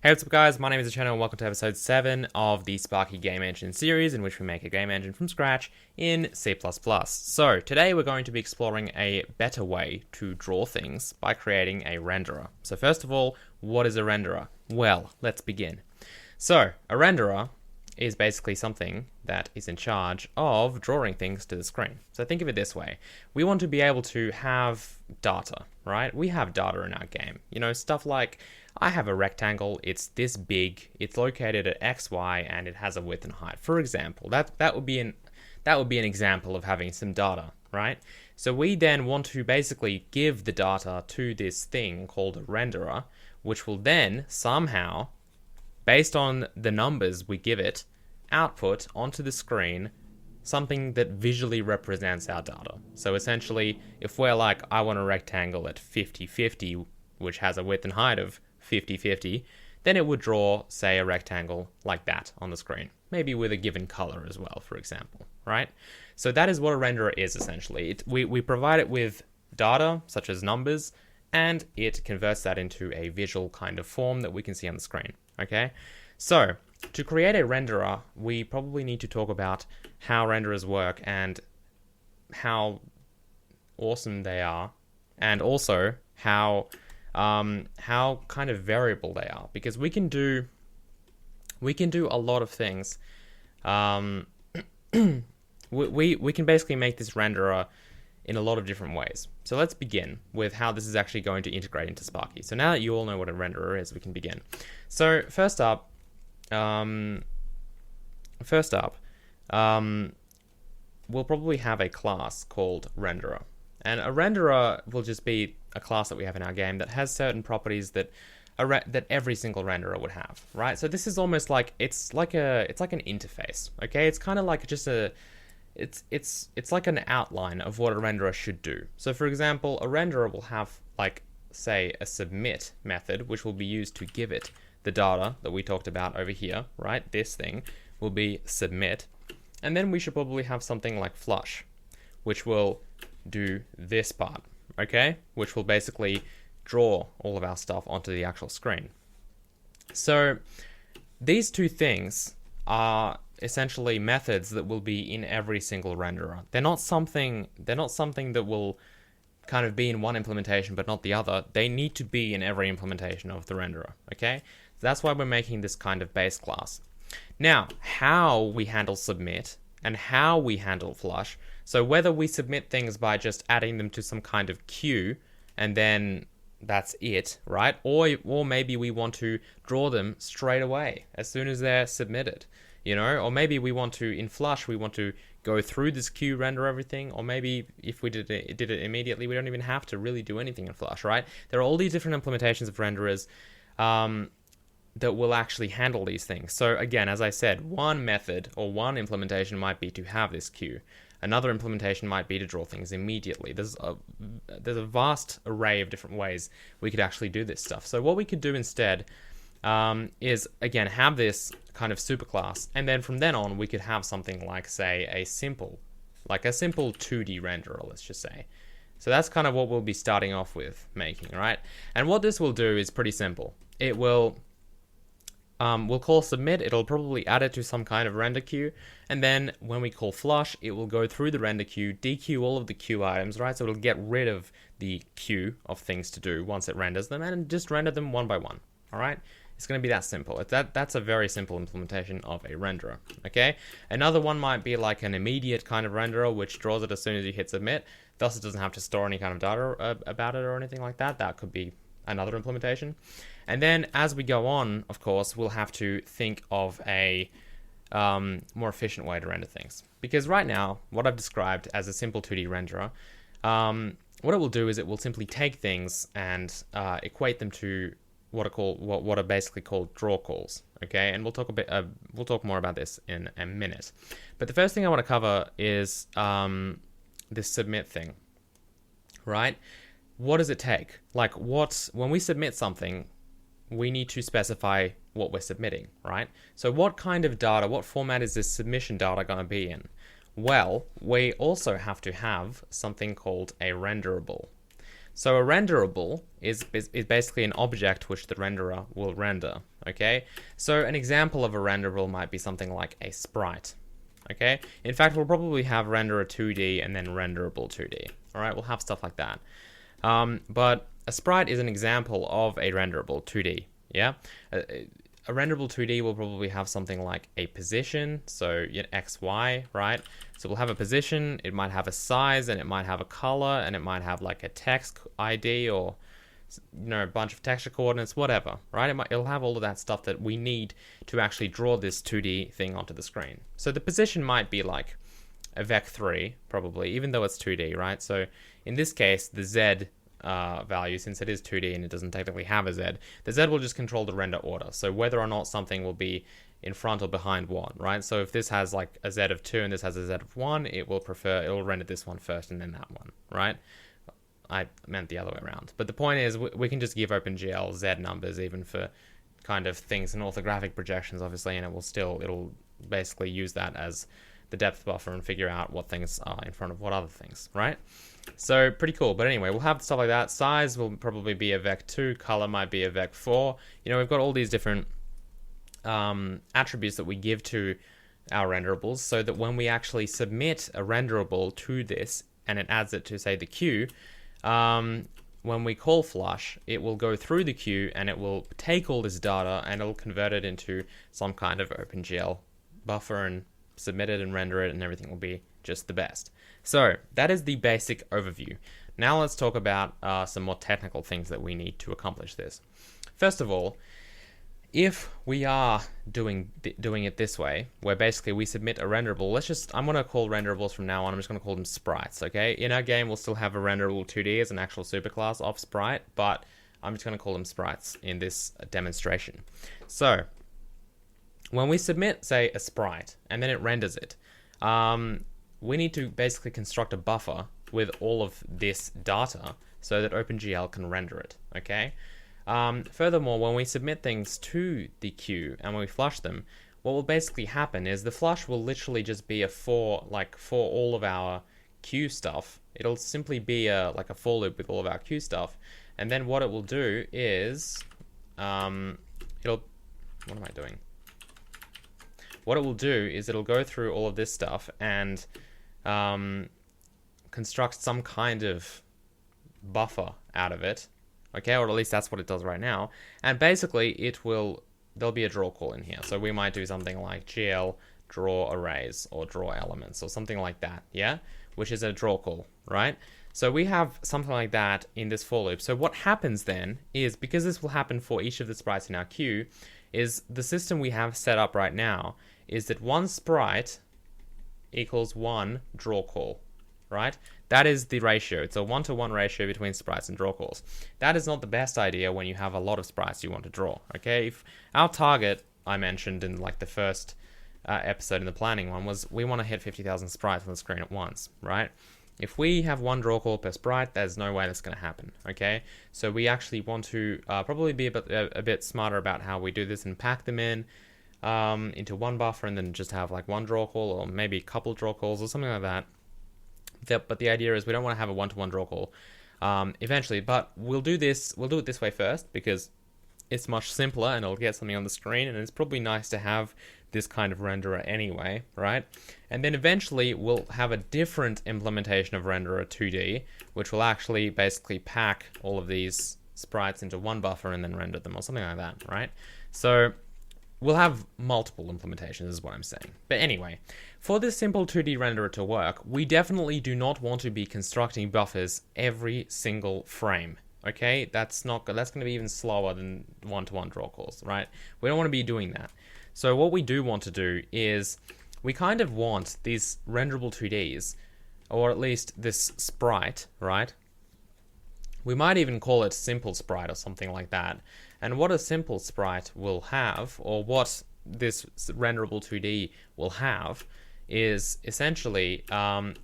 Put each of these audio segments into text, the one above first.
Hey, what's up guys, my name is Cherno and welcome to episode 7 of the Sparky game engine series in which we make a game engine from scratch in C++. So, today we're going to be exploring a better way to draw things by creating a renderer. So first of all, what is a renderer? Well, let's begin. So, a renderer is basically something that is in charge of drawing things to the screen. So think of it this way. We want to be able to have data, right? We have data in our game. You know, stuff like, I have a rectangle, it's this big, it's located at X, Y, and it has a width and height. For example, that would be an example of having some data, right? So we then want to basically give the data to this thing called a renderer, which will then somehow, based on the numbers we give it, output onto the screen something that visually represents our data. So essentially, if we're like, I want a rectangle at 50-50, which has a width and height of 50-50, then it would draw, say, a rectangle like that on the screen, maybe with a given color as well, for example, right? So that is what a renderer is, essentially. We provide it with data, such as numbers, and it converts that into a visual kind of form that we can see on the screen, okay? So, to create a renderer, we probably need to talk about how renderers work and how awesome they are, and also how kind of variable they are, because we can do a lot of things. We can basically make this renderer in a lot of different ways. So let's begin with how this is actually going to integrate into Sparky. So now that you all know what a renderer is, we can begin. So first up, we'll probably have a class called renderer. And a renderer will just be a class that we have in our game that has certain properties that that every single renderer would have, right? So this is almost like it's like an interface, okay? It's kind of like just it's like an outline of what a renderer should do. So for example, a renderer will have, like, say, a submit method, which will be used to give it the data that we talked about over here, right? This thing will be submit. And then we should probably have something like flush, which will do this part, okay? Which will basically draw all of our stuff onto the actual screen. So these two things are essentially methods that will be in every single renderer. They're not something that will kind of be in one implementation but not the other. They need to be in every implementation of the renderer, okay? So that's why we're making this kind of base class. Now, how we handle submit and how we handle flush, so whether we submit things by just adding them to some kind of queue and then that's it, right? Or maybe we want to draw them straight away as soon as they're submitted, you know? Or maybe we want to, in flush, we want to go through this queue, render everything, or maybe if we did it immediately, we don't even have to really do anything in flush, right? There are all these different implementations of renderers that will actually handle these things. So again, as I said, one method or one implementation might be to have this queue. Another implementation might be to draw things immediately. There's a vast array of different ways we could actually do this stuff. So what we could do instead is, again, have this kind of superclass, and then from then on we could have something like, say, a simple 2D renderer, let's just say. So that's kind of what we'll be starting off with making, right? And what this will do is pretty simple. It will we'll call submit, it'll probably add it to some kind of render queue, and then when we call flush, it will go through the render queue, dequeue all of the queue items, right? So it'll get rid of the queue of things to do once it renders them, and just render them one by one, all right? It's going to be that simple. That's a very simple implementation of a renderer, okay? Another one might be like an immediate kind of renderer, which draws it as soon as you hit submit, thus it doesn't have to store any kind of data about it or anything like that. That could be another implementation. And then as we go on, of course, we'll have to think of a more efficient way to render things. Because right now, what I've described as a simple 2D renderer, what it will do is it will simply take things and equate them to what are basically called draw calls. Okay, and we'll talk more about this in a minute. But the first thing I want to cover is this submit thing, right? What does it take? Like, when we submit something, we need to specify what we're submitting, right? So what kind of data, what format is this submission data going to be in? Well, we also have to have something called a renderable. So a renderable is basically an object which the renderer will render, okay? So an example of a renderable might be something like a sprite, okay? In fact, we'll probably have renderer 2D and then renderable 2D, all right? We'll have stuff like that. But a sprite is an example of a renderable 2D, yeah? A renderable 2D will probably have something like a position, so X, Y, right? So we'll have a position, it might have a size, and it might have a color, and it might have like a text ID or, you know, a bunch of texture coordinates, whatever, right? It'll have all of that stuff that we need to actually draw this 2D thing onto the screen. So the position might be like a vec3, probably, even though it's 2D, right? So in this case, the Z value, since it is 2D and it doesn't technically have a Z, the Z will just control the render order. So whether or not something will be in front or behind one, right? So if this has like a Z of 2 and this has a Z of 1, it will render this one first and then that one, right? I meant the other way around. But the point is, we can just give OpenGL Z numbers even for kind of things in orthographic projections, obviously, and it'll basically use that as the depth buffer and figure out what things are in front of what other things, right? So pretty cool. But anyway, we'll have stuff like that. Size will probably be a vec2, color might be a vec4. You know, we've got all these different attributes that we give to our renderables, so that when we actually submit a renderable to this and it adds it to, say, the queue, when we call flush, it will go through the queue and it will take all this data and it'll convert it into some kind of OpenGL buffer and submit it and render it, and everything will be just the best. So that is the basic overview. Now let's talk about some more technical things that we need to accomplish this. First of all, if we are doing it this way, where basically we submit a renderable, I'm going to call renderables from now on, I'm just going to call them sprites, okay? In our game, we'll still have a renderable 2D as an actual superclass of sprite, but I'm just going to call them sprites in this demonstration. So when we submit, say, a sprite, and then it renders it, we need to basically construct a buffer with all of this data so that OpenGL can render it, okay? Furthermore, when we submit things to the queue and when we flush them, what will basically happen is the flush will literally just be a for all of our queue stuff. It'll simply be like a for loop with all of our queue stuff. And then what it will do is, what am I doing? What it will do is it'll go through all of this stuff and construct some kind of buffer out of it, okay, or at least that's what it does right now. And basically there'll be a draw call in here. So we might do something like GL draw arrays or draw elements or something like that, yeah, which is a draw call, right? So we have something like that in this for loop. So what happens then is, because this will happen for each of the sprites in our queue, is the system we have set up right now is that one sprite equals one draw call, right? That is the ratio. It's a 1-to-1 ratio between sprites and draw calls. That is not the best idea when you have a lot of sprites you want to draw, okay? If our target, I mentioned in like the first episode in the planning one, was we want to hit 50,000 sprites on the screen at once, right? If we have one draw call per sprite, there's no way that's going to happen, okay? So we actually want to probably be a bit smarter about how we do this and pack them in into one buffer and then just have like one draw call or maybe a couple draw calls or something like that. But the idea is we don't want to have a 1-to-1 draw call eventually, but we'll do it this way first because it's much simpler and it'll get something on the screen, and it's probably nice to have this kind of renderer anyway, right? And then eventually we'll have a different implementation of renderer 2D, which will actually basically pack all of these sprites into one buffer and then render them or something like that, right? So we'll have multiple implementations is what I'm saying. But anyway, for this simple 2D renderer to work, we definitely do not want to be constructing buffers every single frame. Okay, that's going to be even slower than 1-to-1 draw calls, right? We don't want to be doing that. So what we do want to do is we kind of want these renderable 2Ds, or at least this sprite, right? We might even call it simple sprite or something like that. And what a simple sprite will have, or what this renderable 2D will have, is essentially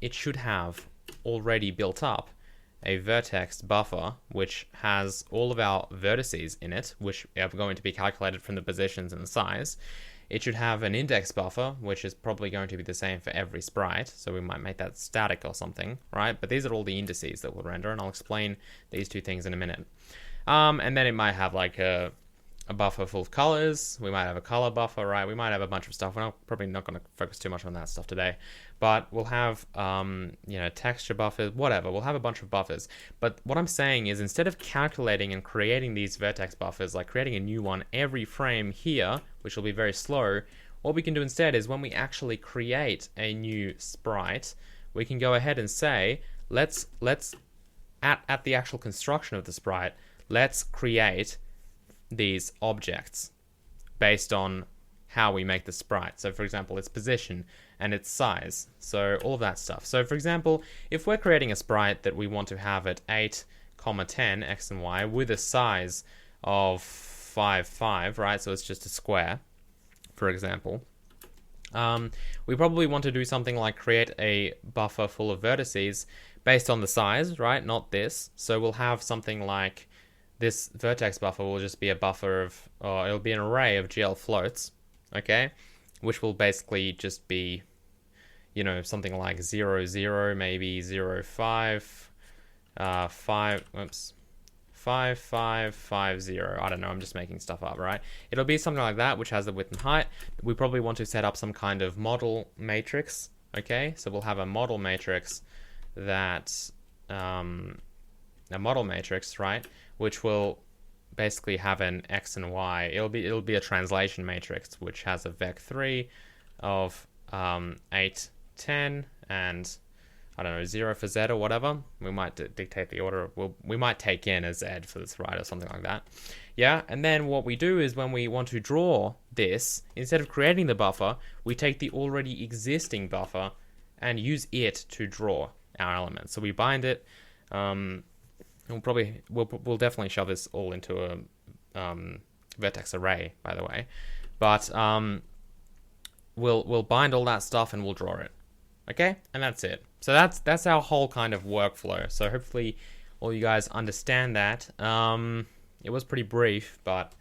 it should have already built up a vertex buffer, which has all of our vertices in it, which are going to be calculated from the positions and the size. It should have an index buffer, which is probably going to be the same for every sprite, so we might make that static or something, right? But these are all the indices that we'll render, and I'll explain these two things in a minute. And then it might have like a buffer full of colors. We might have a color buffer, right? We might have a bunch of stuff. We're probably not going to focus too much on that stuff today, but we'll have, texture buffers, whatever. We'll have a bunch of buffers. But what I'm saying is, instead of calculating and creating these vertex buffers, like creating a new one every frame here, which will be very slow, what we can do instead is when we actually create a new sprite, we can go ahead and say, let's at the actual construction of the sprite, let's create these objects based on how we make the sprite. So for example, its position and its size, so all of that stuff. So for example, if we're creating a sprite that we want to have at 8, 10 x and y with a size of 5, 5, right? So it's just a square, for example. We probably want to do something like create a buffer full of vertices based on the size, right? Not this. So we'll have something like this vertex buffer will just be a buffer of, or it'll be an array of GL floats, okay? Which will basically just be, something like 0, 0, maybe 0, 5, 5, 5, 5, 5, 0. I don't know, I'm just making stuff up, right? It'll be something like that, which has the width and height. We probably want to set up some kind of model matrix, okay? So we'll have a model matrix that, right? Which will basically have an x and y. It'll be a translation matrix, which has a vec3 of 8, 10, and I don't know, 0 for z or whatever. We might dictate the order. We might take in a z for this, right, or something like that. Yeah, and then what we do is when we want to draw this, instead of creating the buffer, we take the already existing buffer and use it to draw our element. So we bind it. We'll definitely shove this all into a vertex array, by the way, but we'll bind all that stuff and we'll draw it, okay? And that's it. So that's our whole kind of workflow. So hopefully all you guys understand that. It was pretty brief, but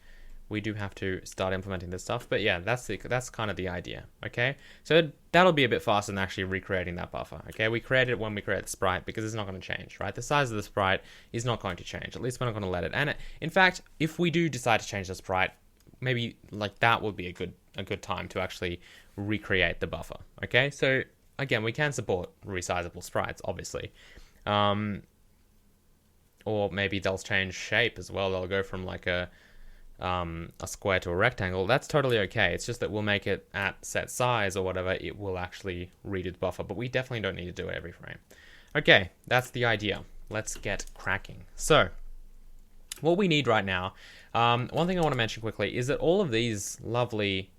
we do have to start implementing this stuff. But yeah, that's kind of the idea, okay? So that'll be a bit faster than actually recreating that buffer, okay? We create it when we create the sprite because it's not going to change, right? The size of the sprite is not going to change. At least we're not going to let it. And in fact, if we do decide to change the sprite, maybe like that would be a good time to actually recreate the buffer, okay? So again, we can support resizable sprites, obviously. Or maybe they'll change shape as well. They'll go from like a square to a rectangle. That's totally okay. It's just that we'll make it at set size or whatever. It will actually read its buffer, but we definitely don't need to do it every frame. Okay, that's the idea. Let's get cracking. So what we need right now, one thing I want to mention quickly is that all of these lovely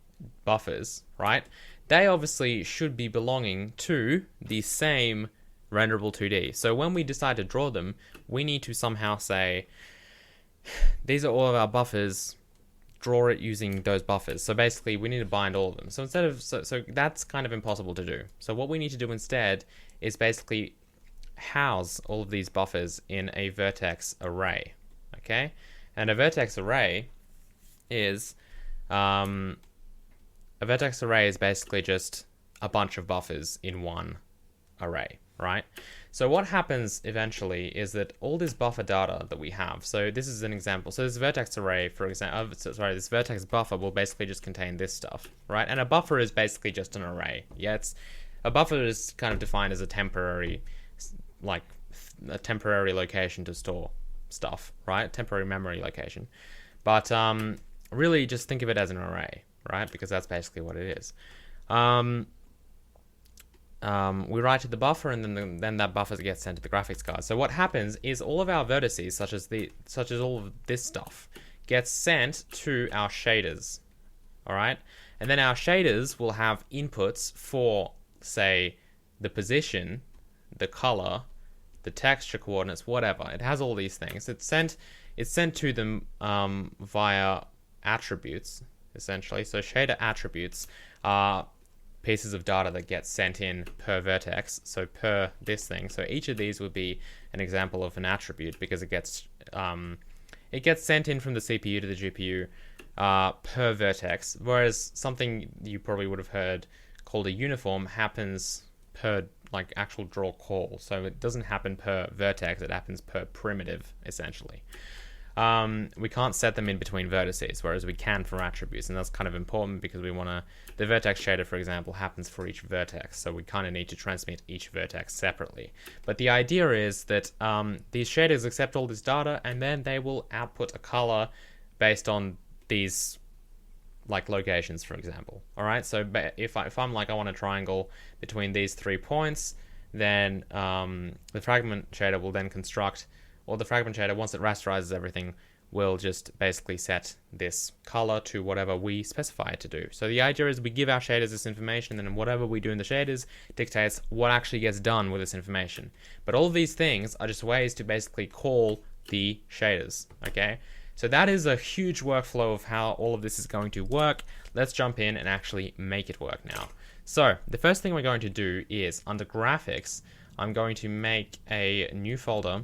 buffers, right, they obviously should be belonging to the same renderable 2D. So when we decide to draw them, we need to somehow say, these are all of our buffers, draw it using those buffers. So basically we need to bind all of them. So instead of, so that's kind of impossible to do. So what we need to do instead is basically house all of these buffers in a vertex array, okay? And a vertex array is, basically just a bunch of buffers in one array, right? So what happens eventually is that all this buffer data that we have, so this is an example. So this vertex array, for example, this vertex buffer will basically just contain this stuff, right? And a buffer is basically just an array. Yeah, a buffer is kind of defined as a temporary, like a temporary location to store stuff, right? Temporary memory location. But really just think of it as an array, right? Because that's basically what it is. We write to the buffer, and then that buffer gets sent to the graphics card. So what happens is all of our vertices, such as all of this stuff, gets sent to our shaders. All right, and then our shaders will have inputs for, say, the position, the color, the texture coordinates, whatever. It has all these things. It's sent to them via attributes, essentially. So shader attributes are pieces of data that get sent in per vertex, so per this thing. So each of these would be an example of an attribute because it gets sent in from the CPU to the GPU per vertex, whereas something you probably would have heard called a uniform happens per like actual draw call. So it doesn't happen per vertex, it happens per primitive essentially. We can't set them in between vertices, whereas we can for attributes, and that's kind of important because we want to, the vertex shader, for example, happens for each vertex, so we kind of need to transmit each vertex separately. But the idea is that these shaders accept all this data, and then they will output a color based on these like locations, for example. All right, so if I'm like I want a triangle between these 3 points, then the fragment shader will then construct, or the fragment shader, once it rasterizes everything, will just basically set this color to whatever we specify it to do. So the idea is we give our shaders this information, and then whatever we do in the shaders dictates what actually gets done with this information. But all of these things are just ways to basically call the shaders, okay? So that is a huge workflow of how all of this is going to work. Let's jump in and actually make it work now. So the first thing we're going to do is, under graphics, I'm going to make a new folder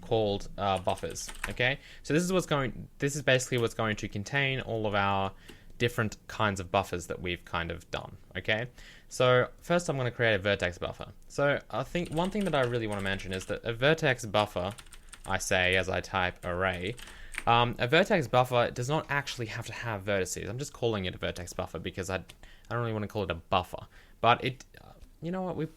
called buffers. Okay, so this is basically what's going to contain all of our different kinds of buffers that we've kind of done. Okay, so first I'm going to create a vertex buffer. So I think one thing that I really want to mention is that a vertex buffer, I say as I type array, a vertex buffer does not actually have to have vertices. I'm just calling it a vertex buffer because I don't really want to call it a buffer, but it, you know what,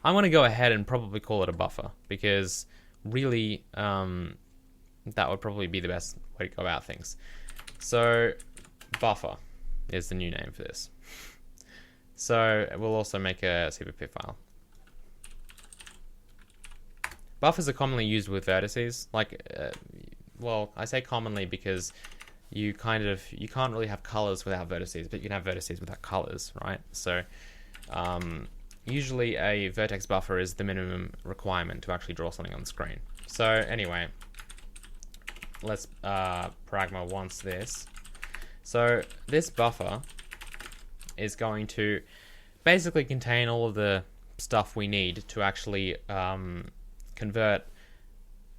I'm going to go ahead and probably call it a buffer because really that would probably be the best way to go about things. So buffer is the new name for this. So we'll also make a CPP file. Buffers are commonly used with vertices. Like, well, I say commonly because you can't really have colors without vertices, but you can have vertices without colors, right? So usually a vertex buffer is the minimum requirement to actually draw something on the screen. So anyway, let's pragma once this. So this buffer is going to basically contain all of the stuff we need to actually convert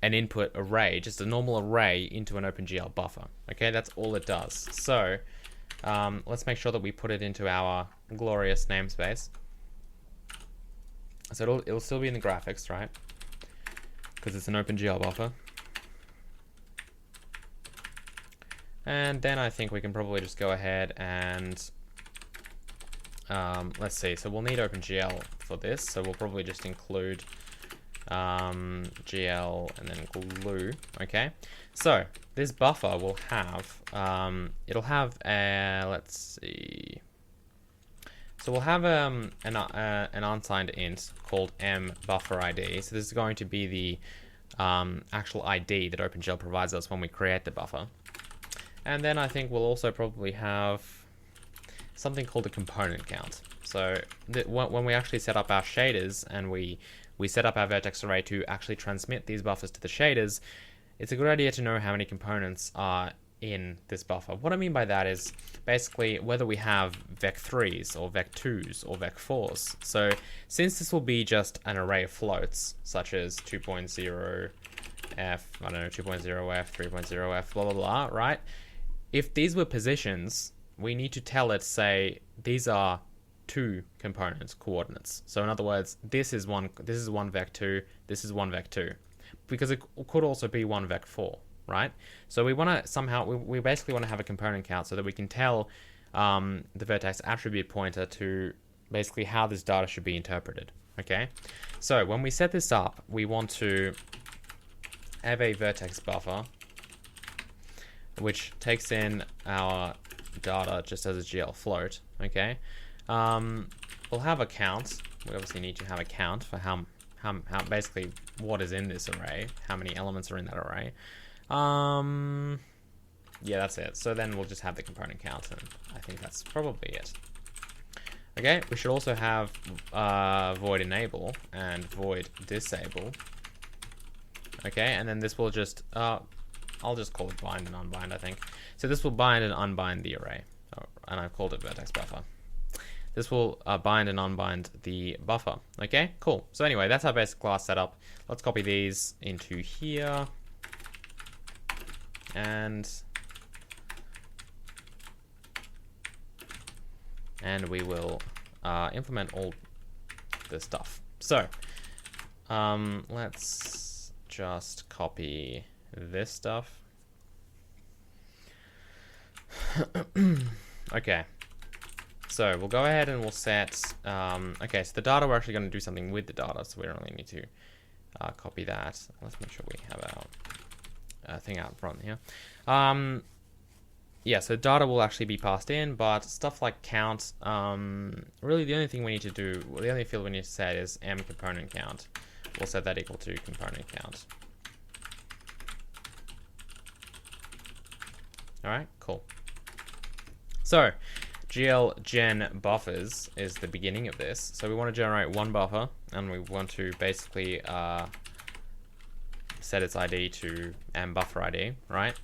an input array, just a normal array, into an OpenGL buffer. Okay, that's all it does. So let's make sure that we put it into our glorious namespace. So it'll still be in the graphics, right? Because it's an OpenGL buffer. And then I think we can probably just go ahead and let's see. So we'll need OpenGL for this. So we'll probably just include GL and then glue. Okay. So this buffer will have it'll have let's see. So we'll have an unsigned int called mbufferID. So this is going to be the actual ID that OpenGL provides us when we create the buffer. And then I think we'll also probably have something called a component count. So when we actually set up our shaders and we set up our vertex array to actually transmit these buffers to the shaders, it's a good idea to know how many components are in this buffer. What I mean by that is basically whether we have vec3s or vec2s or vec4s. So since this will be just an array of floats, such as 2.0f, I don't know, 2.0f, 3.0f, blah, blah, blah, right? If these were positions, we need to tell it, say, these are 2 components, coordinates. So in other words, this is one vec2, this is one vec2, because it could also be one vec4, right? So we want to somehow, we basically want to have a component count so that we can tell the vertex attribute pointer to basically how this data should be interpreted, okay? So when we set this up, we want to have a vertex buffer which takes in our data just as a GL float, okay? We'll have a count. We obviously need to have a count for how basically what is in this array, how many elements are in that array. Yeah, that's it. So then we'll just have the component count, and I think that's probably it. Okay, we should also have void enable and void disable. Okay, and then this will just, I'll just call it bind and unbind, I think. So this will bind and unbind the array, and I've called it vertex buffer. this will bind and unbind the buffer. Okay, cool. So anyway, that's our basic class setup. Let's copy these into here. And we will implement all this stuff. So let's just copy this stuff. Okay, so we'll go ahead and we'll set, okay, so the data, we're actually going to do something with the data, so we don't really need to copy that. Let's make sure we have our thing out front here. Yeah, so data will actually be passed in, but stuff like count, really the only thing we need to do, the only field we need to set is m component count. We'll set that equal to component count. All right, cool. So GL gen buffers is the beginning of this. So we want to generate one buffer, and we want to basically set its ID to buffer ID, right?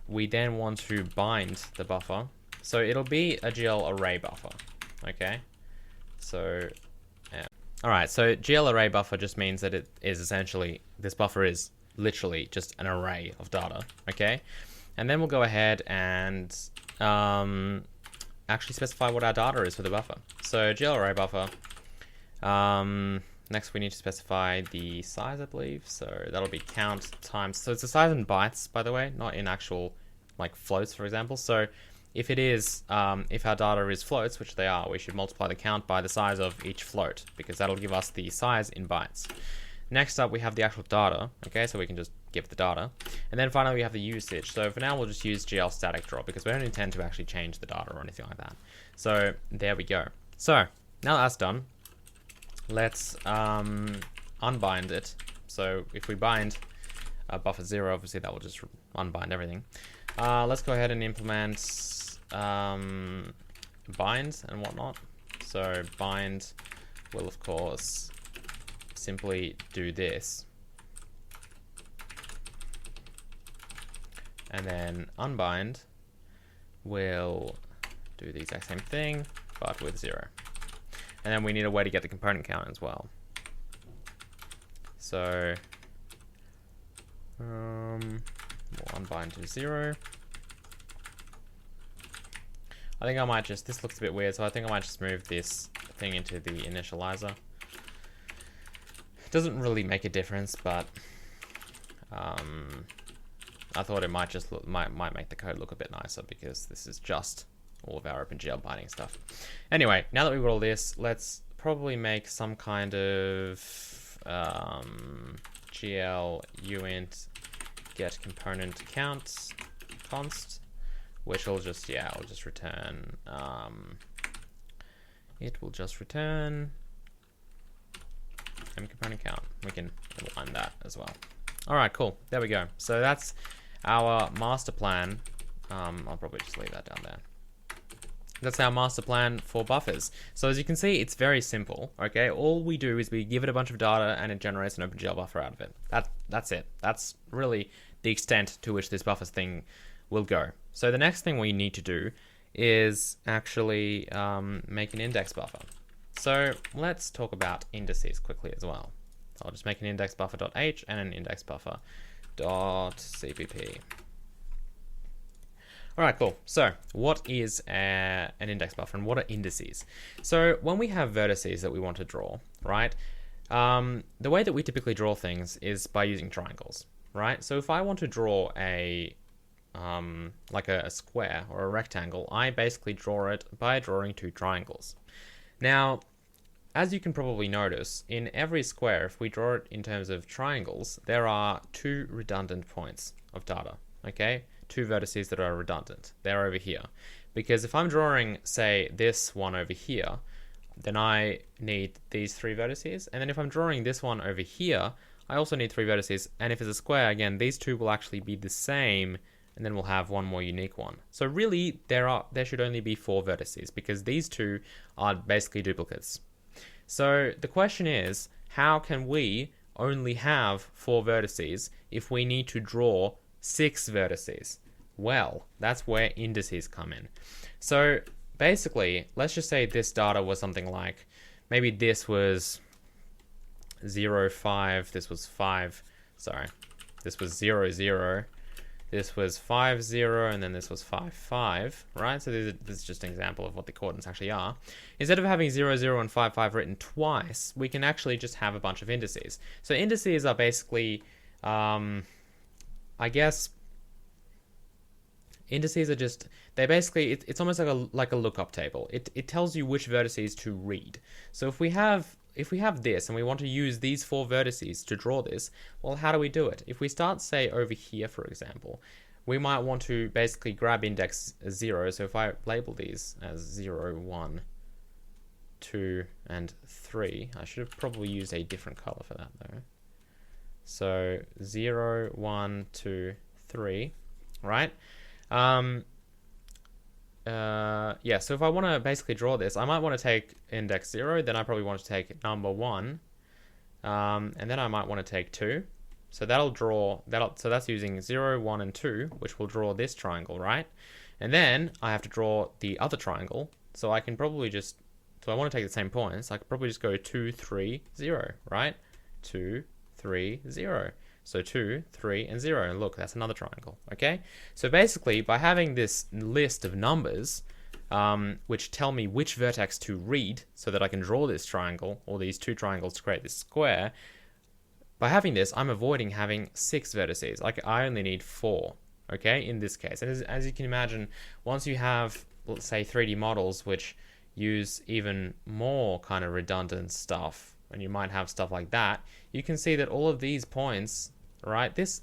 We then want to bind the buffer. So it'll be a GL array buffer, okay? So, all right, so GL array buffer just means that it is essentially, this buffer is literally just an array of data, okay? And then we'll go ahead and actually specify what our data is for the buffer. So GL array buffer. Next we need to specify the size, I believe. So that'll be count times, so it's the size in bytes, by the way, not in actual like floats, for example. So if it is, if our data is floats, which they are, we should multiply the count by the size of each float, because that'll give us the size in bytes. Next up, we have the actual data, okay, so we can just give the data. And then finally, we have the usage. So for now, we'll just use GL static draw, because we don't intend to actually change the data or anything like that. So there we go. So now that that's done, let's unbind it. So if we bind buffer 0, obviously that will just unbind everything. Let's go ahead and implement bind and whatnot. So bind will, of course, simply do this. And then unbind will do the exact same thing, but with 0. And then we need a way to get the component count as well. So we'll unbind to 0. I think I might just, this looks a bit weird, so I think I might just move this thing into the initializer. It doesn't really make a difference, but I thought it might just look, might make the code look a bit nicer, because this is just all of our OpenGL binding stuff. Anyway, now that we've got all this, let's probably make some kind of GL uint get component count const, which will just, yeah, it'll just return, it will just return component count. We can align that as well. All right, cool. There we go. So that's our master plan. I'll probably just leave that down there. That's our master plan for buffers. So as you can see, it's very simple, okay? All we do is we give it a bunch of data and it generates an OpenGL buffer out of it. That's it. That's really the extent to which this buffer thing will go. So the next thing we need to do is actually make an index buffer. So let's talk about indices quickly as well. I'll just make an index buffer.h and an index buffer.cpp. All right, cool. So what is an index buffer and what are indices? So when we have vertices that we want to draw, right, the way that we typically draw things is by using triangles, right? So if I want to draw a like a square or a rectangle, I basically draw it by drawing two triangles. Now, as you can probably notice, in every square, if we draw it in terms of triangles, there are two redundant points of data, okay? Two vertices that are redundant. They're over here. Because if I'm drawing, say, this one over here, then I need these three vertices. And then if I'm drawing this one over here, I also need three vertices. And if it's a square, again, these two will actually be the same, and then we'll have one more unique one. So really, there should only be four vertices, because these two are basically duplicates. So the question is, how can we only have four vertices if we need to draw 6 vertices? Well, that's where indices come in. So basically, let's just say this data was something like, maybe this was 0, 5, this was 5, sorry, this was 0, 0, this was 5, 0, and then this was 5, 5, right? So this is just an example of what the coordinates actually are. Instead of having 0, 0, and 5, 5 written twice, we can actually just have a bunch of indices. So indices are basically, I guess, indices are just, they basically, it's almost like a lookup table. It tells you which vertices to read. So if we have this and we want to use these 4 vertices to draw this, well, how do we do it? If we start, say, over here, for example, we might want to basically grab index 0. So if I label these as 0, 1, 2, and 3, I should have probably used a different color for that, though. So 0, 1, 2, 3, right? Yeah, so if I want to basically draw this, I might want to take index 0, then I probably want to take number 1, and then I might want to take 2. So so that's using 0, 1, and 2, which will draw this triangle, right? And then I have to draw the other triangle, so I can probably just, so I want to take the same points, I could probably just go 2, 3, 0, right? 2, 3, 0. So 2, 3, and 0. And look, that's another triangle, okay? So basically, by having this list of numbers, which tell me which vertex to read so that I can draw this triangle, or these 2 triangles to create this square, by having this, I'm avoiding having 6 vertices. Like, I only need 4, okay, in this case. And as you can imagine, once you have, let's say, 3D models which use even more kind of redundant stuff, and you might have stuff like that, you can see that all of these points, right, this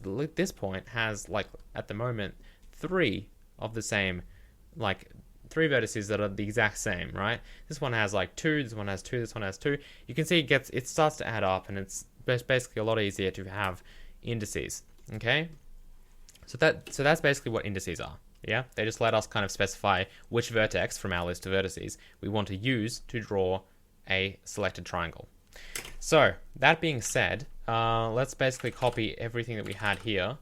point has, like, at the moment, 3 of the same, like, 3 vertices that are the exact same, right? This one has like 2, this one has 2, this one has 2. You can see it starts to add up, and it's basically a lot easier to have indices, okay? So that's basically what indices are, yeah? They just let us kind of specify which vertex from our list of vertices we want to use to draw a selected triangle. So, that being said, let's basically copy everything that we had here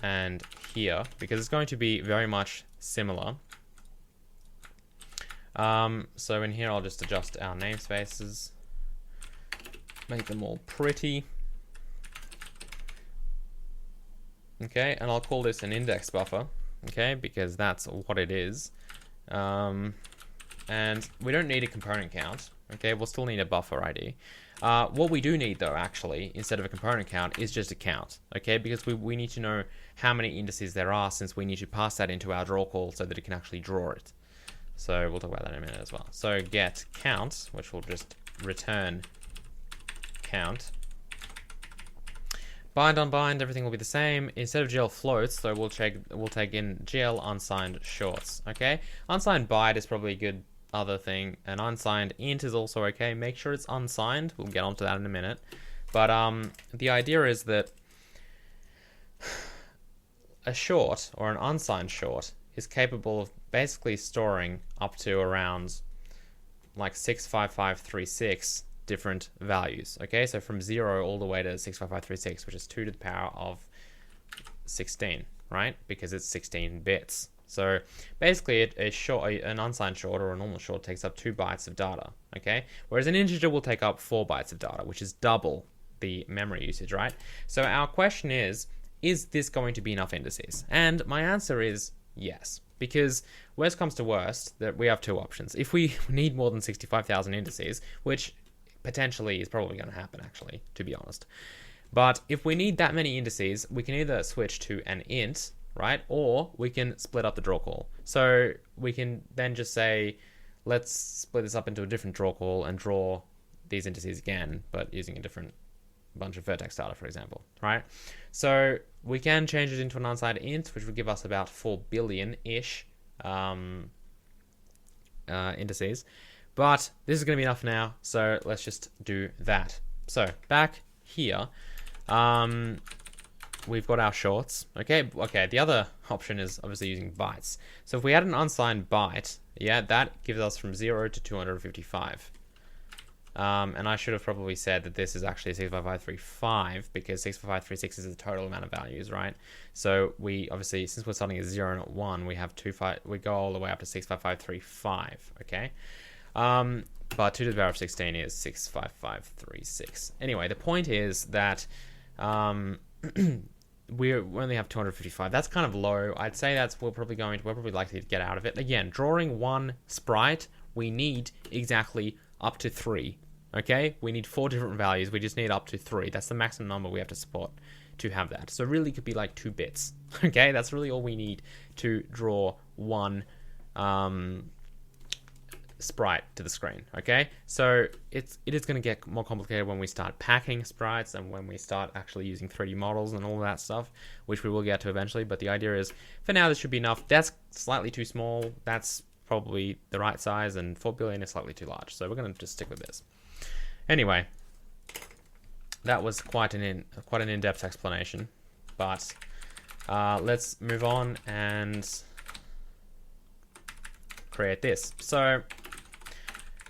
and here, because it's going to be very much similar. So in here, I'll just adjust our namespaces, make them all pretty. Okay, and I'll call this an index buffer, okay, because that's what it is. And we don't need a component count, okay, we'll still need a buffer ID. What we do need, though, actually, instead of a component count, is just a count, okay, because we need to know how many indices there are, since we need to pass that into our draw call so that it can actually draw it. So we'll talk about that in a minute as well. So get count, which will just return count. Bind unbind, everything will be the same. Instead of GL floats, so we'll take in GL unsigned shorts, okay? Unsigned byte is probably a good other thing. An unsigned int is also okay. Make sure it's unsigned. We'll get onto that in a minute. But the idea is that a short, or an unsigned short, is capable of basically storing up to around like 65536 different values, okay? So from 0 all the way to 65536, which is 2 to the power of 16, right? Because it's 16 bits. So basically an unsigned short or a normal short takes up 2 bytes of data, okay? Whereas an integer will take up 4 bytes of data, which is double the memory usage, right? So our question is this going to be enough indices? And my answer is yes, because worst comes to worst, that we have 2 options. If we need more than 65,000 indices, which potentially is probably going to happen, actually, to be honest. But if we need that many indices, we can either switch to an int, right? Or we can split up the draw call. So we can then just say, let's split this up into a different draw call and draw these indices again, but using a different bunch of vertex data, for example, right? So we can change it into an unsigned int, which would give us about 4 billion-ish indices. But this is going to be enough now, so let's just do that. So back here, we've got our shorts. Okay, the other option is obviously using bytes. So if we add an unsigned byte, yeah, that gives us from 0 to 255. And I should have probably said that this is actually 65535 because 65536 is the total amount of values, right? So we obviously, since we're starting at 0 and at 1, we have we go all the way up to 65535, okay? But 2 to the power of 16 is 65536. Anyway, the point is that we only have 255. That's kind of low. I'd say we're probably likely to get out of it. Again, drawing one sprite, we need exactly up to 3. Okay, we need 4 different values. We just need up to 3. That's the maximum number we have to support to have that. So really, it could be like 2 bits. Okay, that's really all we need to draw one sprite to the screen. Okay, so it is going to get more complicated when we start packing sprites and when we start actually using 3D models and all that stuff, which we will get to eventually. But the idea is, for now, this should be enough. That's slightly too small. That's probably the right size, and 4 billion is slightly too large. So we're going to just stick with this. Anyway, that was quite an in-depth explanation, but let's move on and create this. So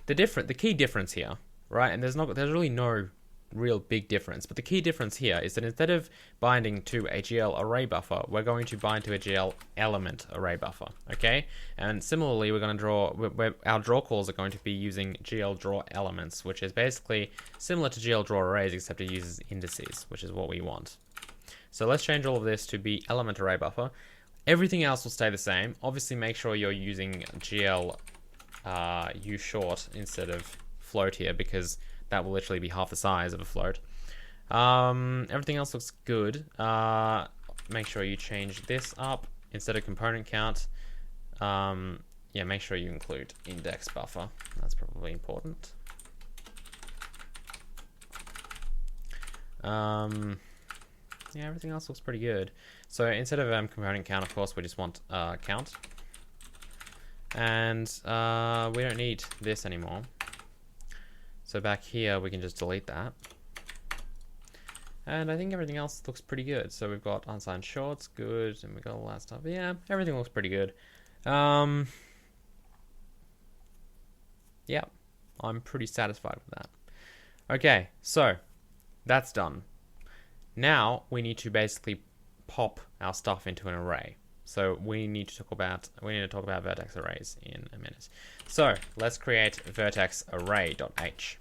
the key difference here, right? And there's really no real big difference, but the key difference here is that instead of binding to a GL array buffer, we're going to bind to a GL element array buffer, okay? And similarly, we're going to our draw calls are going to be using GL draw elements, which is basically similar to GL draw arrays, except it uses indices, which is what we want. So let's change all of this to be element array buffer. Everything else will stay the same. Obviously, make sure you're using GL U short instead of float here, because that will literally be half the size of a float. Everything else looks good. Make sure you change this up instead of component count. Yeah, make sure you include index buffer. That's probably important. Yeah, everything else looks pretty good. So instead of component count, of course, we just want count. And we don't need this anymore. So back here, we can just delete that. And I think everything else looks pretty good. So we've got unsigned shorts, good, and we've got all that stuff. But yeah, everything looks pretty good. Yeah, I'm pretty satisfied with that. Okay, so that's done. Now we need to basically pop our stuff into an array. So we need to talk about vertex arrays in a minute. So let's create vertex array.h.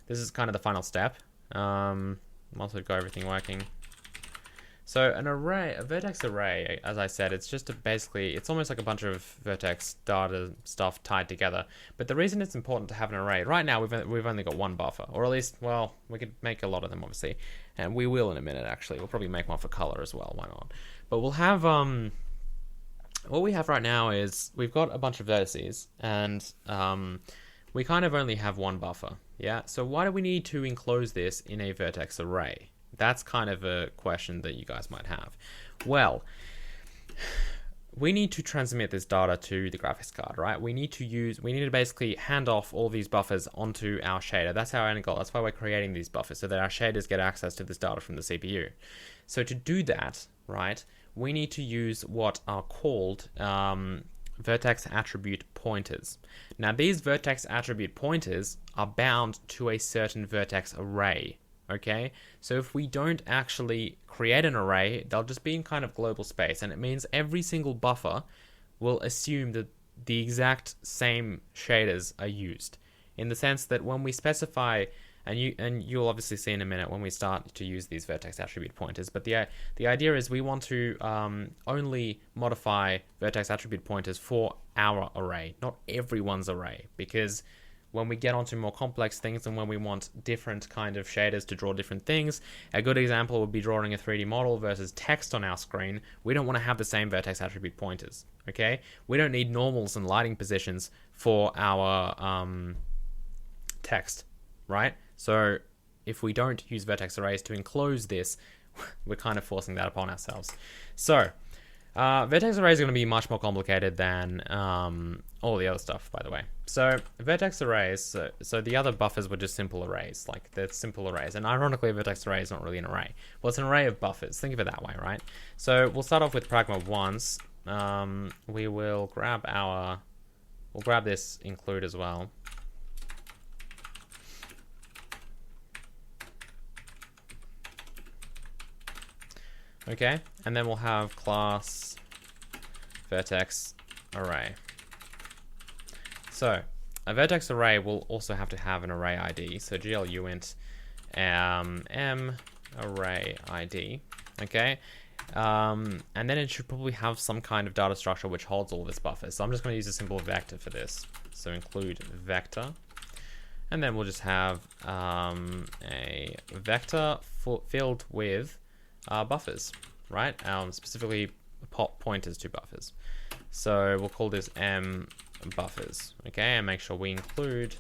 This is kind of the final step. Once we've got everything working. So a vertex array, as I said, it's just it's almost like a bunch of vertex data stuff tied together. But the reason it's important to have an array, right now we've only got one buffer, or at least, well, we could make a lot of them, obviously, and we will in a minute. Actually, we'll probably make one for color as well. Why not? But we'll have what we have right now is we've got a bunch of vertices, and we kind of only have one buffer. Yeah. So why do we need to enclose this in a vertex array? That's kind of a question that you guys might have. Well, we need to transmit this data to the graphics card, right? We need to basically hand off all these buffers onto our shader. That's our end goal. That's why we're creating these buffers, so that our shaders get access to this data from the CPU. So to do that, right, we need to use what are called vertex attribute pointers. Now, these vertex attribute pointers are bound to a certain vertex array. Okay, so if we don't actually create an array, they'll just be in kind of global space, and it means every single buffer will assume that the exact same shaders are used, in the sense that when we specify, and you'll obviously see in a minute when we start to use these vertex attribute pointers, but the idea is we want to only modify vertex attribute pointers for our array, not everyone's array, because when we get onto more complex things and when we want different kind of shaders to draw different things, a good example would be drawing a 3D model versus text on our screen. We don't want to have the same vertex attribute pointers, okay? We don't need normals and lighting positions for our text, right? So if we don't use vertex arrays to enclose this, we're kind of forcing that upon ourselves. So vertex arrays are going to be much more complicated than all the other stuff, by the way. So vertex arrays, so the other buffers were just simple arrays, like they're simple arrays. And ironically, a vertex array is not really an array. Well, it's an array of buffers. Think of it that way, right? So we'll start off with pragma once. We will grab this include as well. Okay, and then we'll have class vertex array. So a vertex array will also have to have an array ID. So gluint m array ID. Okay, and then it should probably have some kind of data structure which holds all this buffer. So I'm just going to use a simple vector for this. So include vector, and then we'll just have a vector filled with buffers, right? Specifically pointers to buffers. So we'll call this m buffers, okay, and make sure we include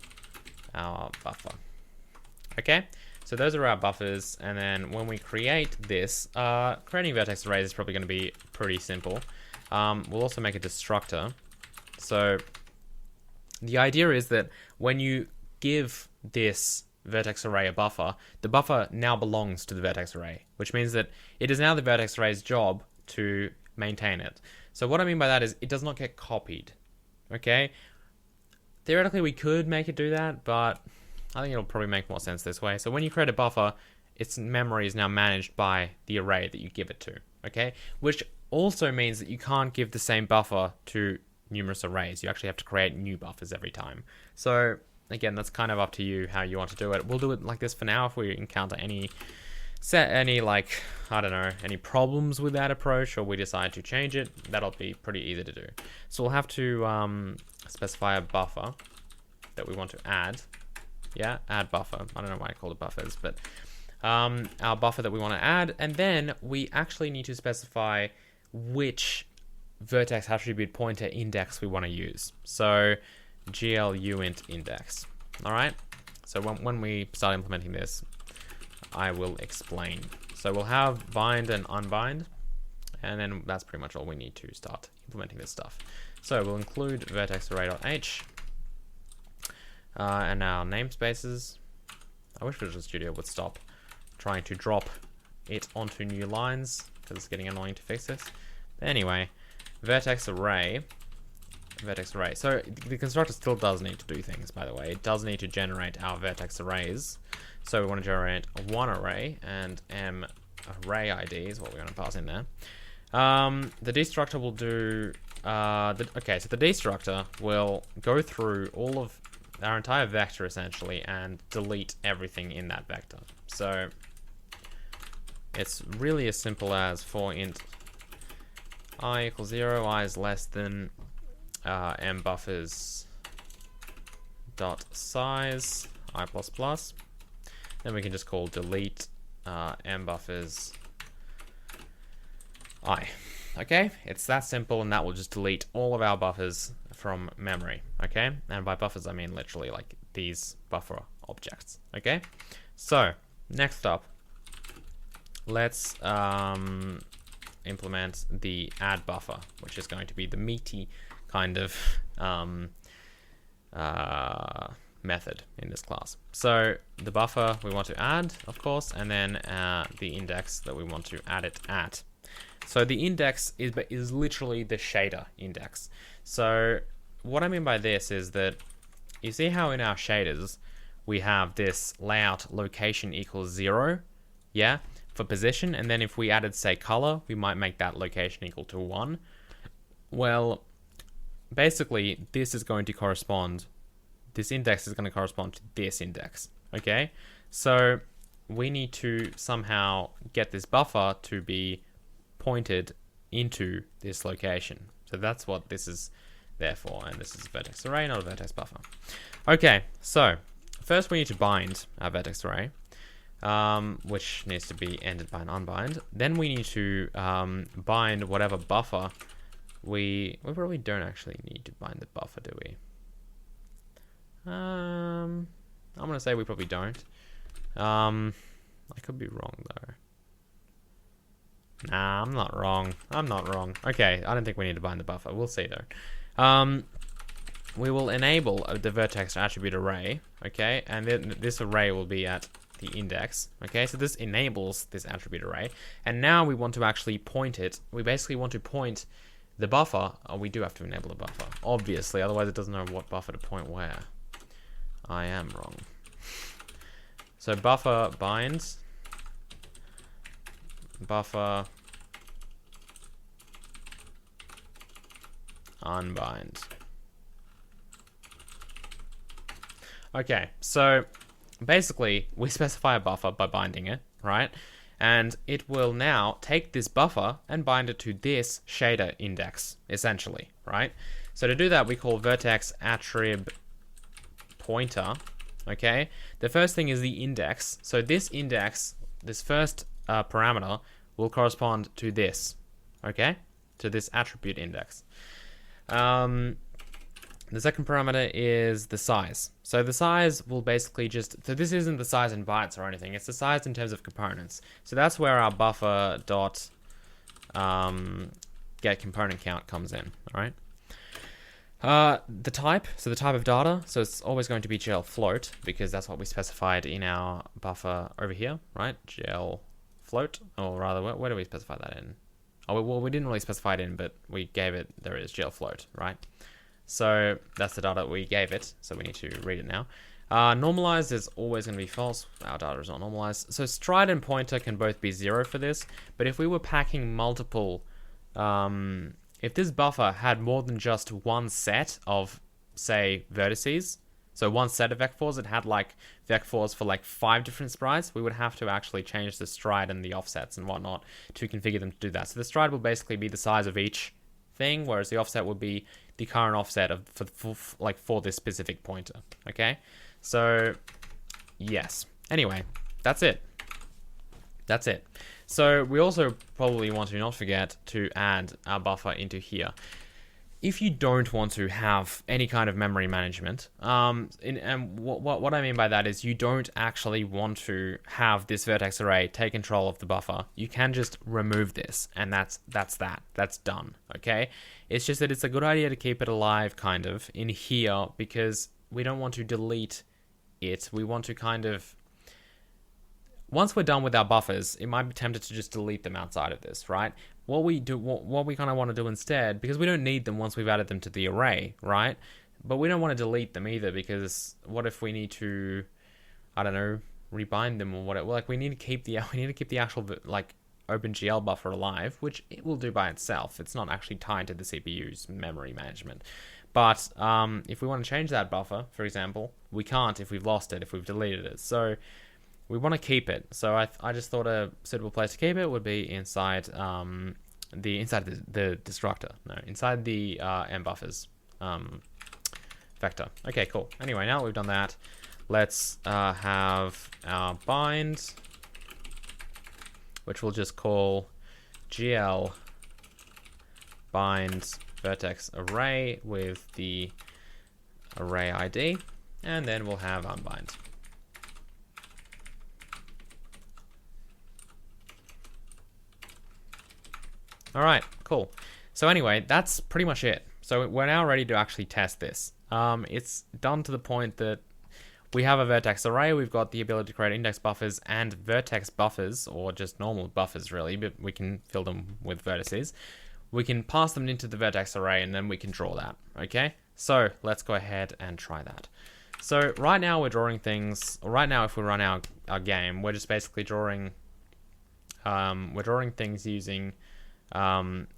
our buffer. Okay, so those are our buffers, and then when we create this, creating vertex arrays is probably going to be pretty simple. We'll also make a destructor. So the idea is that when you give this vertex array a buffer, the buffer now belongs to the vertex array, which means that it is now the vertex array's job to maintain it. So what I mean by that is it does not get copied. Okay, theoretically we could make it do that, but I think it'll probably make more sense this way. So when you create a buffer, its memory is now managed by the array that you give it to. Okay, which also means that you can't give the same buffer to numerous arrays. You actually have to create new buffers every time. So again, that's kind of up to you how you want to do it. We'll do it like this for now. If we encounter any like, I don't know, any problems with that approach, or we decide to change it, that'll be pretty easy to do. So we'll have to specify a buffer that we want to add. Yeah, add buffer. I don't know why I call it buffers, but our buffer that we want to add, and then we actually need to specify which vertex attribute pointer index we want to use. So gluint index. All right. So when we start implementing this, I will explain. So we'll have bind and unbind, and then that's pretty much all we need to start implementing this stuff. So we'll include vertex array.h and our namespaces. I wish Visual Studio would stop trying to drop it onto new lines, because it's getting annoying to fix this. But anyway, vertex array. So the constructor still does need to do things, by the way. It does need to generate our vertex arrays. So we want to generate one array, and m array ID is what we're going to pass in there. The destructor will do... okay, so the destructor will go through all of our entire vector, essentially, and delete everything in that vector. So it's really as simple as for int I equals 0, I is less than m buffers dot size I plus plus. Then we can just call delete m buffers I. Okay, it's that simple, and that will just delete all of our buffers from memory. Okay, and by buffers I mean literally like these buffer objects. Okay, so next up, let's implement the add buffer, which is going to be the meaty kind of method in this class. So the buffer we want to add, of course, and then the index that we want to add it at. So the index is literally the shader index. So what I mean by this is that you see how in our shaders we have this layout location equals 0, yeah, for position, and then if we added, say, color, we might make that location equal to 1. Well, basically this is going to correspond, this index is going to correspond to this index. Okay, so we need to somehow get this buffer to be pointed into this location. So that's what this is there for, and this is a vertex array, not a vertex buffer. Okay, so first we need to bind our vertex array, which needs to be ended by an unbind. Then we need to bind whatever buffer we probably don't actually need to bind the buffer, do we? I'm gonna say we probably don't. I could be wrong though. Nah, I'm not wrong. Okay, I don't think we need to bind the buffer. We'll see though. We will enable the vertex attribute array, okay, and then this array will be at the index, okay, so this enables this attribute array, and now we want to actually point it. We basically want to point the buffer. Oh, we do have to enable the buffer, obviously, otherwise it doesn't know what buffer to point where. I am wrong. So buffer binds, buffer unbind. Okay, so basically we specify a buffer by binding it, right? And it will now take this buffer and bind it to this shader index, essentially, right? So to do that, we call vertex attrib pointer, okay? The first thing is the index. So this index, this first parameter, will correspond to this, okay? To this attribute index. The second parameter is the size. So the size will basically just, so this isn't the size in bytes or anything, it's the size in terms of components. So that's where our buffer dot get component count comes in, all right? The type, so the type of data, so it's always going to be GL float because that's what we specified in our buffer over here, right? GL float, or rather, where do we specify that in? Oh, well, we didn't really specify it in, but we gave it, there is GL float, right? So that's the data we gave it, so we need to read it now. Normalized is always going to be false. Our data is not normalized. So stride and pointer can both be 0 for this, but if we were packing multiple, if this buffer had more than just one set of, say, vertices, so one set of vec4s, it had like vec4s for like 5 different sprites, we would have to actually change the stride and the offsets and whatnot to configure them to do that. So the stride will basically be the size of each thing, whereas the offset would be the current offset of for this specific pointer. Okay, so yes. Anyway, that's it. That's it. So we also probably want to not forget to add our buffer into here. If you don't want to have any kind of memory management, and what I mean by that is you don't actually want to have this vertex array take control of the buffer, you can just remove this, and that's done, okay? It's just that it's a good idea to keep it alive, kind of, in here, because we don't want to delete it. We want to kind of, once we're done with our buffers, it might be tempted to just delete them outside of this, right? What we kind of want to do instead, because we don't need them once we've added them to the array, right? But we don't want to delete them either, because what if we need to, I don't know, rebind them or whatever? Like we need to keep the actual like OpenGL buffer alive, which it will do by itself. It's not actually tied to the CPU's memory management. But if we want to change that buffer, for example, we can't if we've lost it, if we've deleted it. So we want to keep it. So I just thought a suitable place to keep it would be inside the destructor. No, inside the mbuffers vector. Okay, cool. Anyway, now that we've done that, let's have our bind, which we'll just call GL bind vertex array with the array ID, and then we'll have unbind. All right, cool. So anyway, that's pretty much it. So we're now ready to actually test this. It's done to the point that we have a vertex array. We've got the ability to create index buffers and vertex buffers, or just normal buffers really, but we can fill them with vertices. We can pass them into the vertex array and then we can draw that, okay? So let's go ahead and try that. So right now we're drawing things, right now if we run our game, we're just basically drawing, things using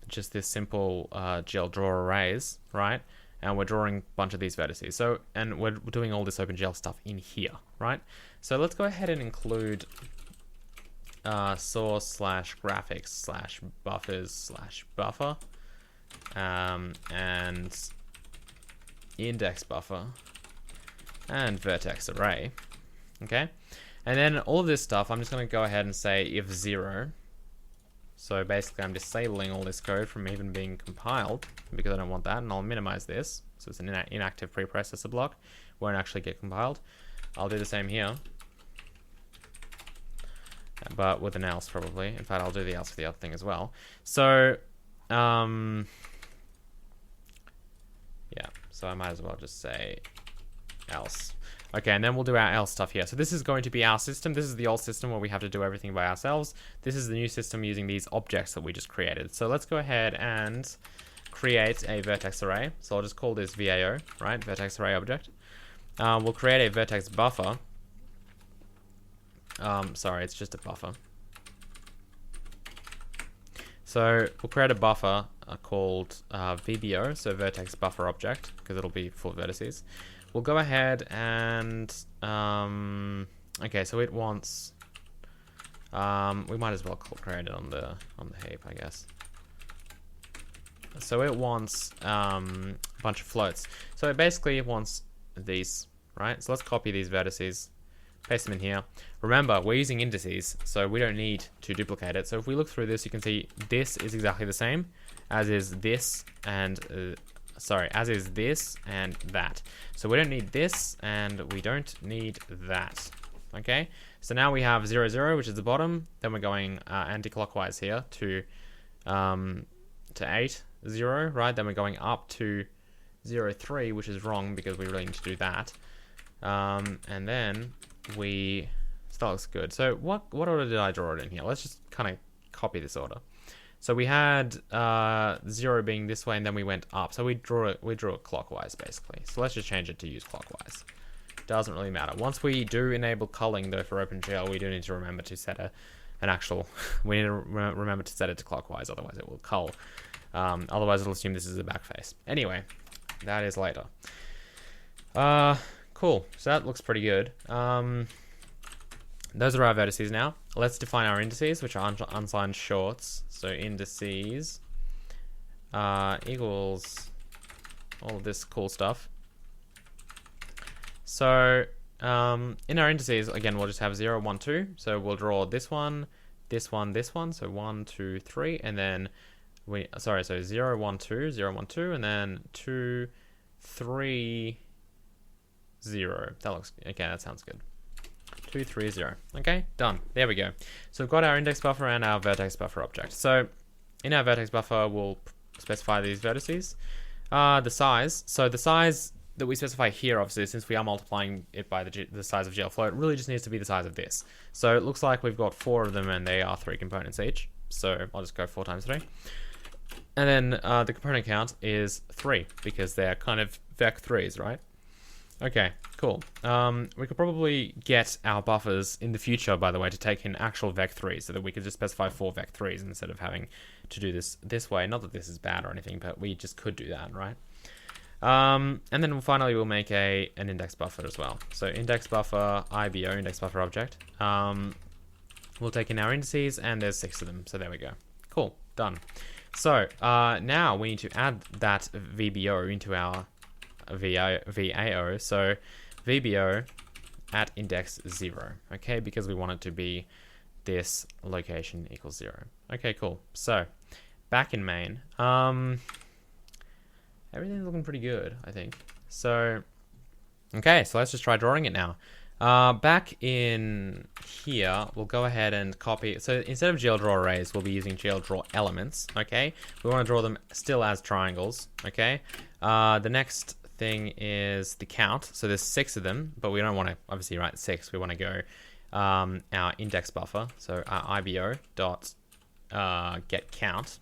just this simple GL draw arrays, right? And we're drawing a bunch of these vertices. So, and we're doing all this OpenGL stuff in here, right? So let's go ahead and include source/graphics/buffers/buffer and index buffer and vertex array, okay? And then all of this stuff, I'm just going to go ahead and say if 0. So basically I'm disabling all this code from even being compiled because I don't want that, and I'll minimize this. So it's an inactive preprocessor block, won't actually get compiled. I'll do the same here, but with an else probably. In fact, I'll do the else for the other thing as well. So, yeah, so I might as well just say else. Okay, and then we'll do our else stuff here. So this is going to be our system. This is the old system where we have to do everything by ourselves. This is the new system using these objects that we just created. So let's go ahead and create a vertex array. So I'll just call this VAO, right? Vertex array object. We'll create a vertex buffer. Sorry, it's just a buffer. So we'll create a buffer called VBO, so Vertex Buffer Object, because it'll be full of vertices. We'll go ahead and okay, so it wants we might as well create it on the heap, I guess. So it wants a bunch of floats. So it basically wants these, right? So let's copy these vertices, paste them in here. Remember, we're using indices, so we don't need to duplicate it. So if we look through this, you can see this is exactly the same as is this and as is this and that. So we don't need this and we don't need that. Okay, so now we have 0, 0, which is the bottom. Then we're going anti-clockwise here to 8, 0, right? Then we're going up to 0, 3, which is wrong because we really need to do that. And then that looks good. So what order did I draw it in here? Let's just kind of copy this order. So we had 0 being this way, and then we went up. So we drew it clockwise, basically. So let's just change it to use clockwise. Doesn't really matter. Once we do enable culling, though, for OpenGL, we do need to remember to set we need to remember to set it to clockwise, otherwise it will cull. Otherwise it'll assume this is a backface. Anyway, that is later. Cool. So that looks pretty good. Those are our vertices now. Let's define our indices, which are unsigned shorts. So indices equals all of this cool stuff. So in our indices, again, we'll just have 0, 1, 2. So we'll draw this one, this one, this one. So 1, 2, 3, and then so 0, 1, 2, 0, 1, 2, and then 2, 3, 0. That looks okay. That sounds good. 2, 3, 0. Okay, done. There we go. So we've got our index buffer and our vertex buffer object. So in our vertex buffer, we'll specify these vertices. The size. So the size that we specify here, obviously, since we are multiplying it by the size of GL float, really just needs to be the size of this. So it looks like we've got 4 of them, and they are 3 components each. So I'll just go 4 times 3. And then the component count is 3, because they're kind of vec 3s, right? Okay, cool. We could probably get our buffers in the future, by the way, to take in actual vec 3s, so that we could just specify 4 vec 3s instead of having to do this way. Not that this is bad or anything, but we just could do that, right? And then finally we'll make an index buffer as well. So index buffer IBO, index buffer object. We'll take in our indices, and there's 6 of them. So there we go. Cool, done. So now we need to add that VBO into our VAO. So VBO at index 0. Okay, because we want it to be this location equals 0. Okay, cool. So back in main. Everything's looking pretty good, I think. So, okay, so let's just try drawing it now. Back in here, we'll go ahead and copy. So instead of GL draw arrays, we'll be using GL draw elements, okay? We want to draw them still as triangles, okay? The next thing is the count. So there's 6 of them, but we don't want to obviously write 6. We want to go our index buffer. So our IBO dot get count.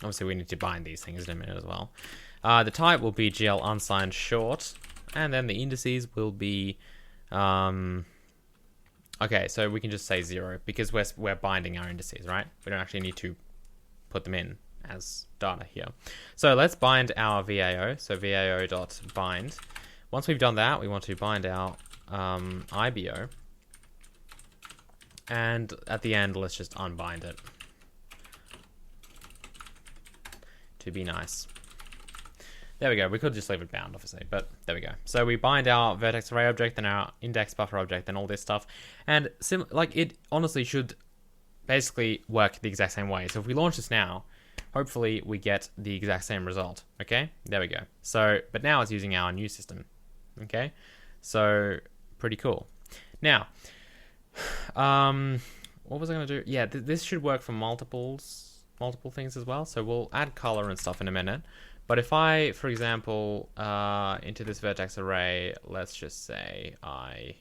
Obviously, we need to bind these things in a minute as well. The type will be GL unsigned short, and then the indices will be... okay, so we can just say 0, because we're binding our indices, right? We don't actually need to put them in as data here. So let's bind our VAO, so VAO.bind. Once we've done that, we want to bind our IBO, and at the end, let's just unbind it. To be nice. There we go. We could just leave it bound, obviously, but there we go. So we bind our vertex array object and our index buffer object and all this stuff, and it honestly should basically work the exact same way. So if we launch this now, hopefully we get the exact same result. Okay, there we go. So, but now it's using our new system. Okay, so pretty cool. Now, what was I going to do? Yeah, this should work for multiple things as well. So we'll add color and stuff in a minute. But if I, for example, into this vertex array, let's just say I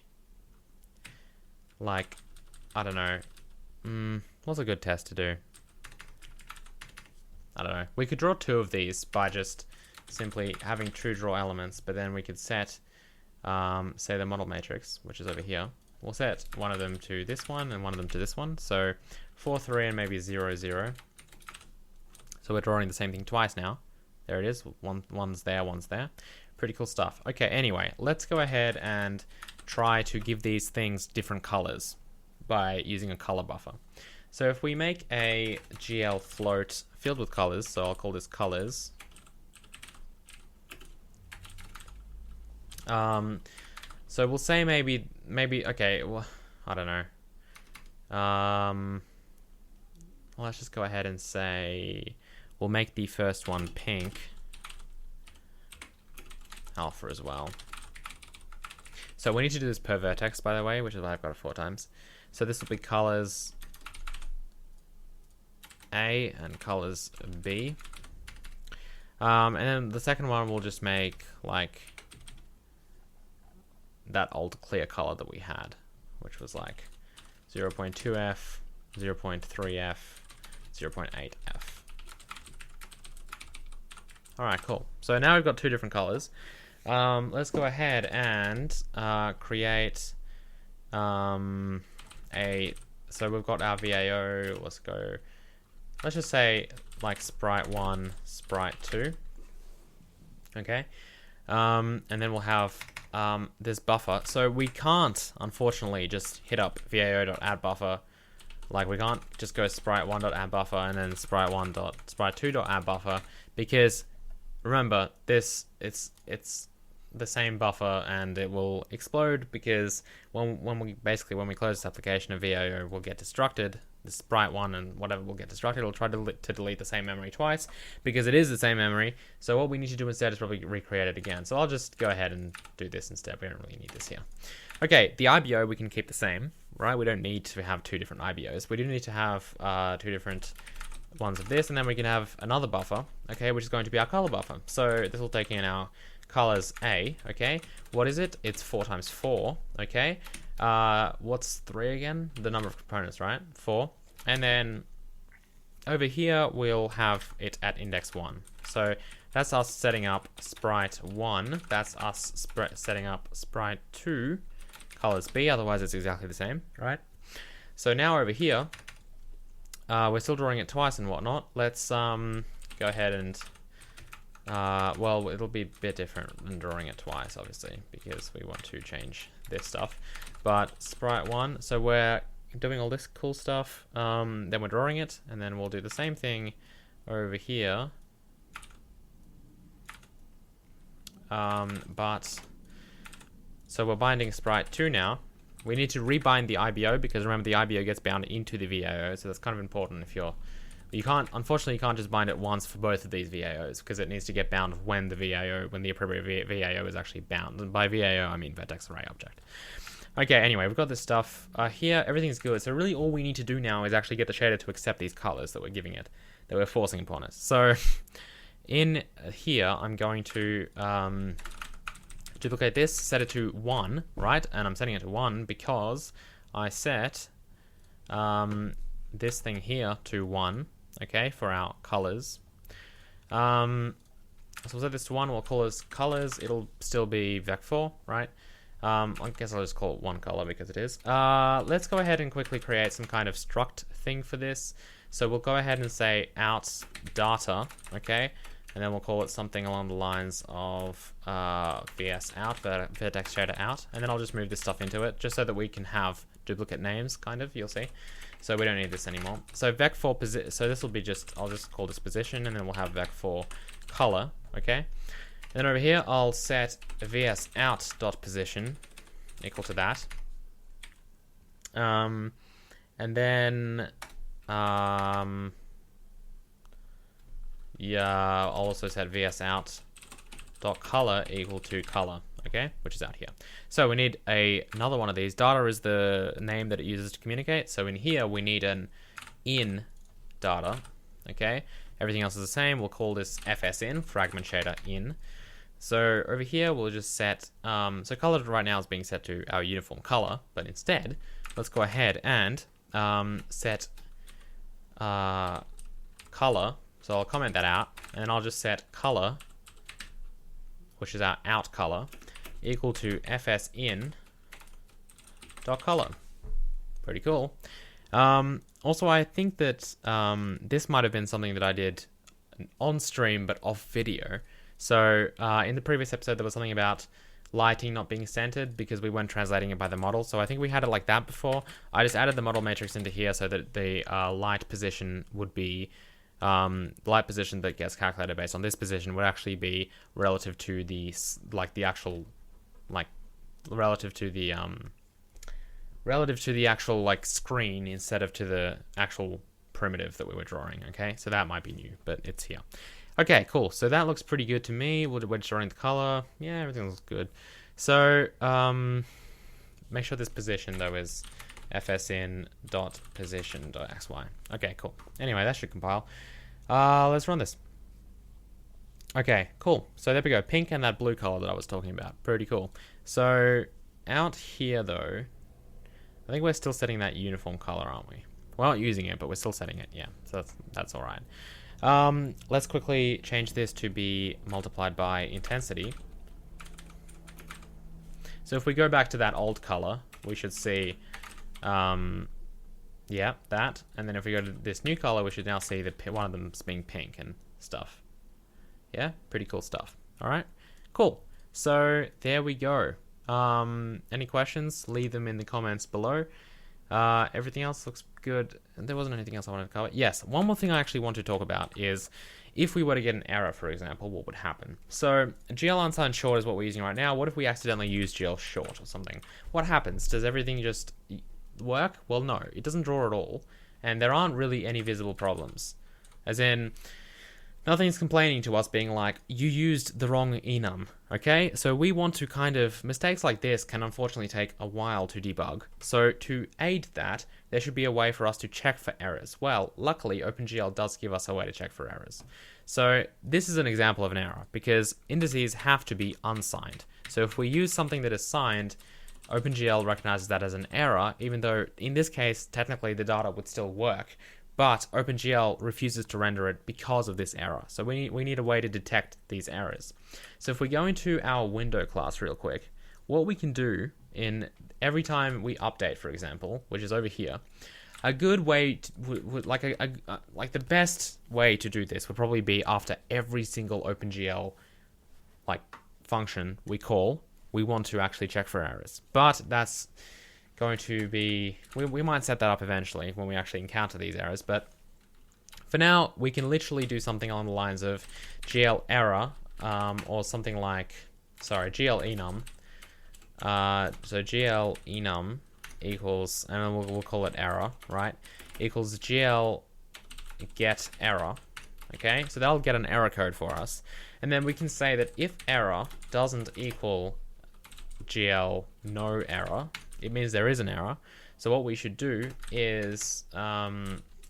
don't know. What's a good test to do? I don't know. We could draw 2 of these by just simply having true draw elements, but then we could set, say the model matrix, which is over here. We'll set one of them to this one and one of them to this one. So 4, 3, and maybe 0, 0. So we're drawing the same thing twice now. There it is. One's there, one's there. Pretty cool stuff. Okay, anyway, let's go ahead and try to give these things different colors by using a color buffer. So if we make a GL float filled with colors, so I'll call this colors. So we'll say maybe, okay, well, I don't know. Well, let's just go ahead and say, we'll make the first one pink. Alpha as well. So we need to do this per vertex, by the way, which is why I've got it 4 times. So this will be colors A and colors B. And then the second one we'll just make like that old clear color that we had, which was like 0.2F, 0.3F, 0.8F. Alright, cool. So now we've got 2 different colors. Let's go ahead and create so we've got our VAO. Let's just say like sprite 1, sprite 2. Okay. And then we'll have this buffer. So we can't, unfortunately, just hit up VAO.addBuffer. Like we can't just go sprite1.addBuffer and then sprite2.addBuffer, because remember this, it's the same buffer and it will explode, because when we close this application, a VAO will get destructed. The sprite 1 and whatever will get destructed. It'll try to delete the same memory twice because it is the same memory. So what we need to do instead is probably recreate it again. So I'll just go ahead and do this instead. We don't really need this here. Okay, the IBO we can keep the same, right? We don't need to have 2 different IBOs. We do need to have 2 different ones of this, and then we can have another buffer, okay, which is going to be our color buffer. So this will take in our colors A, okay? What is it? It's 4 times 4, okay? What's 3 again? The number of components, right? 4. And then over here, we'll have it at index 1. So that's us setting up sprite 1. That's us setting up sprite 2, colors B. Otherwise, it's exactly the same, right? So now over here, we're still drawing it twice and whatnot. Let's go ahead and well, it'll be a bit different than drawing it twice, obviously, because we want to change this stuff. But sprite 1, so we're doing all this cool stuff, then we're drawing it, and then we'll do the same thing over here. So we're binding sprite 2 now. We need to rebind the IBO, because remember the IBO gets bound into the VAO, so that's kind of important. If unfortunately you can't just bind it once for both of these VAOs, because it needs to get bound when the appropriate VAO is actually bound. And by VAO I mean vertex array object. Okay, anyway, we've got this stuff here. Everything's good. So really all we need to do now is actually get the shader to accept these colors that we're giving it, that we're forcing upon it. So in here, I'm going to duplicate this, set it to 1, right? And I'm setting it to 1 because I set this thing here to 1, okay, for our colors. So we'll set this to 1, we'll call this colors. It'll still be vec4, right? I guess I'll just call it 1 color because it is. Let's go ahead and quickly create some kind of struct thing for this. So we'll go ahead and say out data, okay? And then we'll call it something along the lines of vs out, vertex shader out. And then I'll just move this stuff into it just so that we can have duplicate names, kind of, you'll see. So we don't need this anymore. So vec4 position, so this will be I'll just call this position, and then we'll have vec4 color, okay? And then over here, I'll set vs out.position equal to that. And then, yeah, I'll also set vs out.color equal to color, okay, which is out here. So we need another one of these. Data is the name that it uses to communicate. So in here, we need an in data, okay? Everything else is the same. We'll call this fsin, fragment shader in. So over here, we'll just set, so color right now is being set to our uniform color, but instead, let's go ahead and set color. So I'll comment that out, and I'll just set color, which is our out color, equal to fsin.color. Pretty cool. Also, I think that this might have been something that I did on stream but off video. So in the previous episode, there was something about lighting not being centered because we weren't translating it by the model. So I think we had it like that before. I just added the model matrix into here so that the light position would be light position that gets calculated based on this position would actually be relative to the actual like screen instead of to the actual primitive that we were drawing. Okay, so that might be new, but it's here. Okay, cool. So that looks pretty good to me. We're drawing the color. Yeah, everything looks good. So make sure this position though is fsin.position.xy. Okay, cool. Anyway, that should compile. Let's run this. Okay, cool. So there we go. Pink and that blue color that I was talking about. Pretty cool. So out here though, I think we're still setting that uniform color, aren't we? We're not using it, but we're still setting it. Yeah, so that's all right. Let's quickly change this to be multiplied by intensity. So if we go back to that old color, we should see, yeah, that. And then if we go to this new color, we should now see that one of them being pink and stuff. Yeah, pretty cool stuff. All right, cool. So there we go. Any questions? Leave them in the comments below. Everything else looks good. There wasn't anything else I wanted to cover. Yes, one more thing I actually want to talk about is if we were to get an error, for example, what would happen? So GL unsigned short is what we're using right now. What if we accidentally use GL short or something? What happens? Does everything just work? Well, no, it doesn't draw at all. And there aren't really any visible problems. As in, nothing's complaining to us being like, you used the wrong enum, okay? So we want to mistakes like this can unfortunately take a while to debug. So to aid that, there should be a way for us to check for errors. Well, luckily, OpenGL does give us a way to check for errors. So this is an example of an error because indices have to be unsigned. So if we use something that is signed, OpenGL recognizes that as an error, even though in this case, technically the data would still work. But OpenGL refuses to render it because of this error. So we need a way to detect these errors. So if we go into our window class real quick, what we can do in every time we update, for example, which is over here, a good way, like the best way to do this would probably be after every single OpenGL function we call, we want to actually check for errors. But that's going to be, we might set that up eventually when we actually encounter these errors, but for now we can literally do something along the lines of GL error or something like, sorry, GL enum. So GL enum equals, and we'll call it error, right? Equals GL get error. Okay, so that'll get an error code for us, and then we can say that if error doesn't equal GL no error, it means there is an error. So what we should do is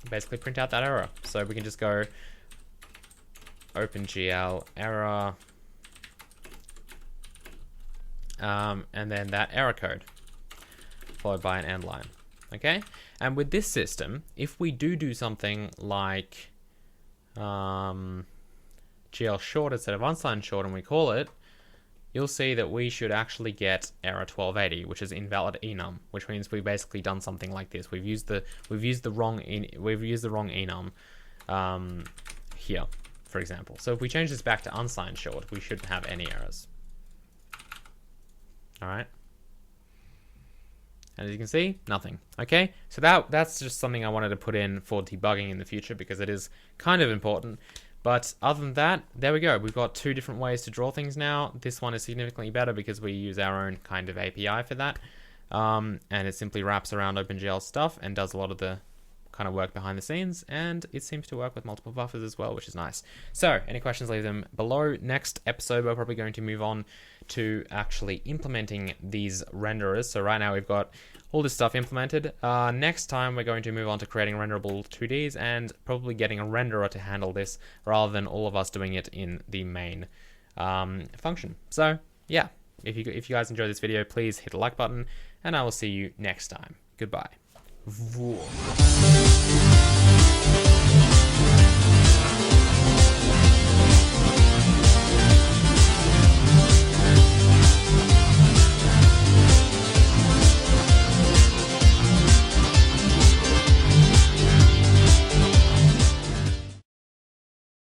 basically print out that error. So we can just go OpenGL error and then that error code followed by an end line. Okay, and with this system, if we do something like GL short instead of unsigned short and we call it, you'll see that we should actually get error 1280, which is invalid enum, which means we've basically done something like this. We've used the wrong enum here, for example. So if we change this back to unsigned short, we shouldn't have any errors. All right. And as you can see, nothing. Okay, so that's just something I wanted to put in for debugging in the future because it is kind of important. But other than that, there we go. We've got two different ways to draw things now. This one is significantly better because we use our own kind of API for that. And it simply wraps around OpenGL stuff and does a lot of the kind of work behind the scenes. And it seems to work with multiple buffers as well, which is nice. So any questions, leave them below. Next episode, we're probably going to move on to actually implementing these renderers. So right now we've got all this stuff implemented. Next time we're going to move on to creating renderable 2Ds and probably getting a renderer to handle this rather than all of us doing it in the main function. So yeah, if you guys enjoyed this video, please hit the like button and I will see you next time. Goodbye.